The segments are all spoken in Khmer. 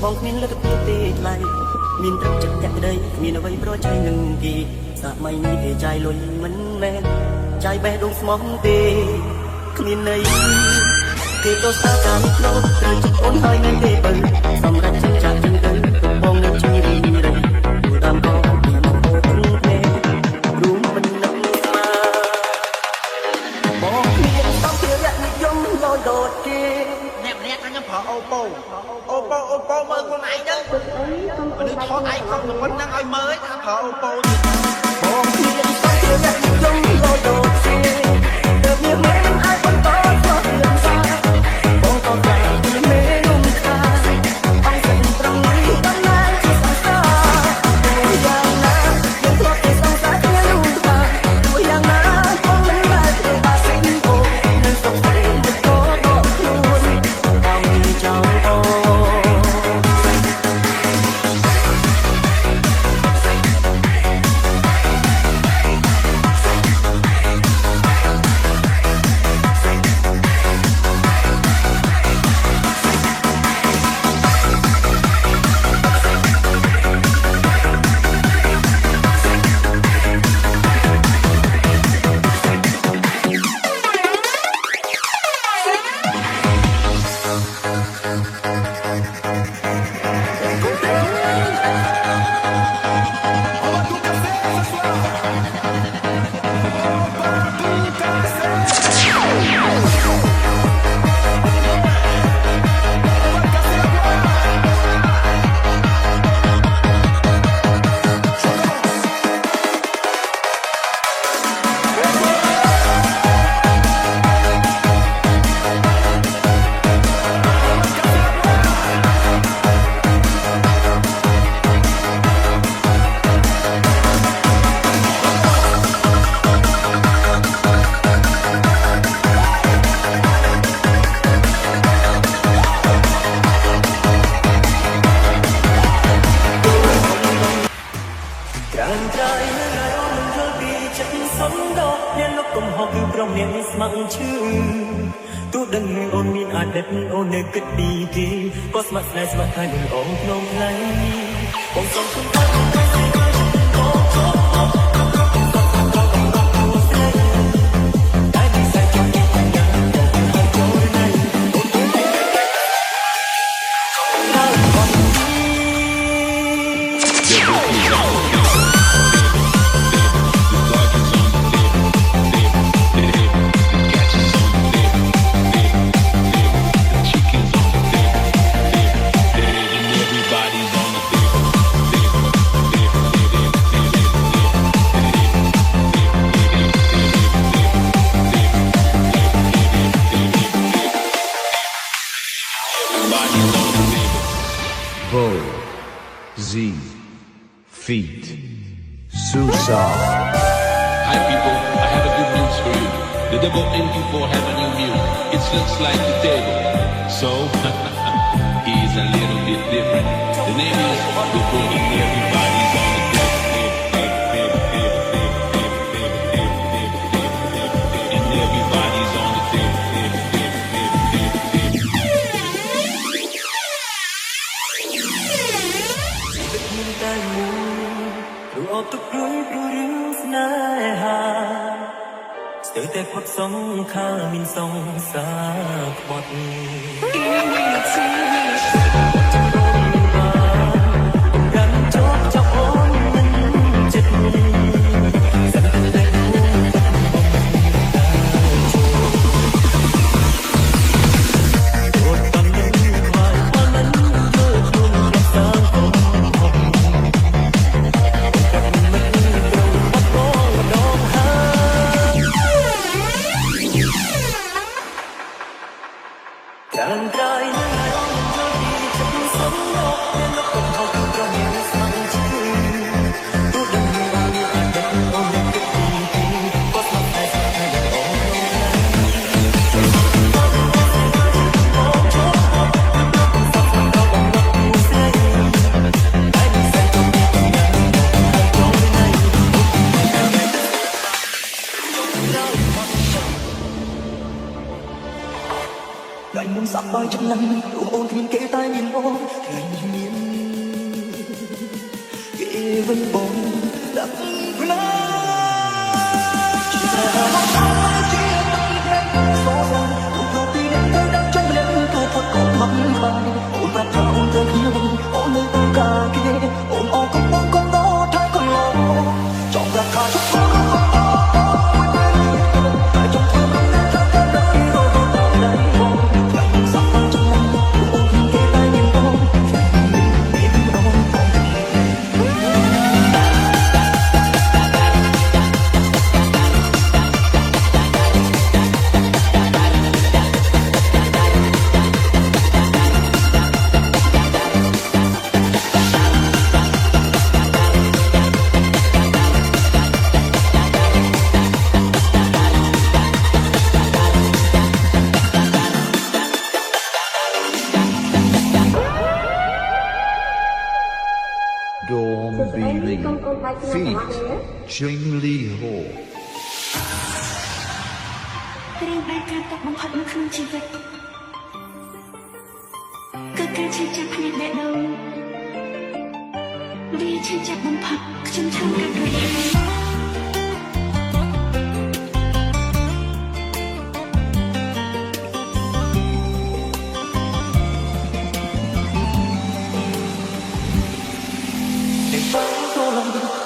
បងគ្មានលទ្ធភាពទេថ្លៃមានទឹកចិត្តតែក្តីគ្មានអ្វីប្រឆាំងនឹងគេសម័យនេះគេចាយលុយមិនមែនចាយបេះដូងស្មោះទេគ្មានន័យគេទៅសារតាមផ្លូវត្រូវជិះអូនហើយមិនទេបើសម្រាប់ចិញ្ចាចិញ្ចឹមបងនឹងជួយរីរៃទូតាមកោពីមកអូនទេរួមមិននឹកស្មាបងគ្មានសំភារៈនិយមលយដូចគេអ្នកម្នាក់ថាខ្ញុំប្រើអូប៉ូមើលខ្លួនឯងហ្នឹងមនុស្សថតឯងខំតែប៉ុណ្្នឹងឲ្យមើលថាប្រើអូប៉ូទៀតបងគ្មានសំភារៈនិយមលយដូចគេទើបមានមិនអាចបន្តស្គាល់រឿងសាបងក៏តែមេរំខានអង្គសិនត្រង់នេះដំណើរជាសង្សារយ៉ាងណាយើងធ្លាប់តែសង្សារគ្នានោះថាយ៉ាងណាបងមិនបានធ្វើបាសិនអូនៅសុខទេមិនក៏ដកខ្លួនដល់នេះចောင်းអូទូដឹងអូនមានអាចដែលអូននៅគិតពីគេក៏ស្ម័គ្រស្នេហ៍ស្ម័គ្រថានឹងអូនក្នុងថ្ងៃបងសូមគុំថាFeet. Susa. Hi people, I have a good news for you. The double MQ4 have a new music. It looks like the table. So, he is a little bit different. The name is The Book and Everybody's on the deck. And everybody's on the deck.รู้ออกทุกรู้រឿងស្នេហាស្ទើរតែផុតសងខាមានសងសាក្បត់រំជោគចាប់អូនមិនចិត្ត យចំណាំអូនគ្មានគេតែមានបងថ្ងៃនេះមានគេវិញបងដាក់ណាជាជាសោះអូនពីអ្នកទៅដាក់ចំលែងទៅផុតកុំមកបានអូនប្រាប់ថាអូនទៅខ្ញុំអូននៅទៅកាគេអូនអរគុណបងកុំដោថៃកន្លងចង់ប្រាប់ថាជុំDawn Bili. Feet. Ching Lee Ho. គ្រឿងបែកការតកបំផុតនៅក្នុងជីវិតគឺការឈឺចាប់ផ្នែកបេះដូងវាឈឺចាប់បំផុតខ្ញុំធ្វើការរួចហើយ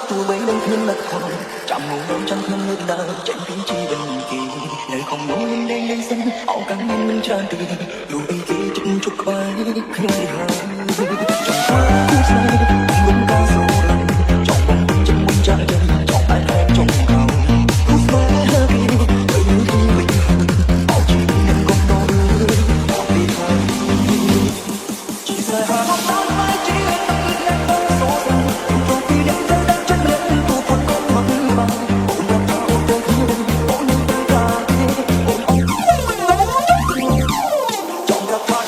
ទោះបីនឹងខ្ញុំនៅខំចាំងងចាំខ្ញុំនៅដើរចេញពីជីវិតគេនៅខំងងលេងលេងសិនអោកាំងមិនច្រើនទេលុះអីគេជិតជុកក្បែរខ្ញុំហើយចង់ធ្វើគូស្នេហ៍មិនបានសូរចង់បងជិតមុនចាស់យើងចង់តែតែចង់កោគូស្នេហ៍គេទៅនឹងទីវិញអោជីវិតកុំដោអត់ពីហើយជីស្នេហាមកដល់មកជីវិតទៅសូរទៅពីអ្នកទៅដាក់ចិត្តលើទូផុតកុំមកបានអូនរាប់ថាអូនទៅខ្ញុំអូននឹងទៅកាគេអូនអត់ចង់រាប់ថា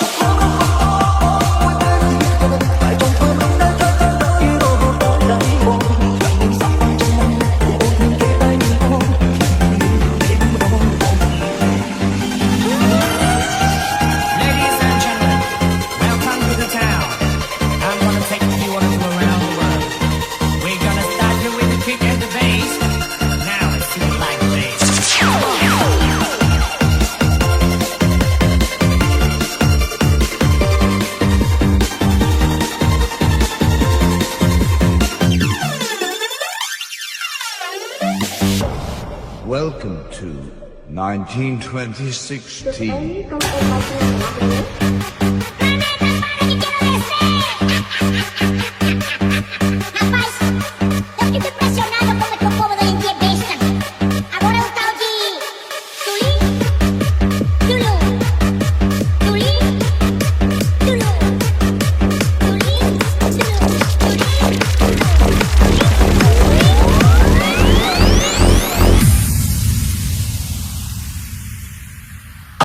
តែចង់ធ្វើមិនได้តែយូររហូតដល់ដៃបងខ្ញុំសាប់បានចាំអូននឹងគេតែមានបងនេះម្ដង Ladies and gentlemen, welcome to the town. I'm gonna take you on a tour around the world. We're gonna start you with the kick and the bass. Now let's see you like this. Welcome to 1926 team.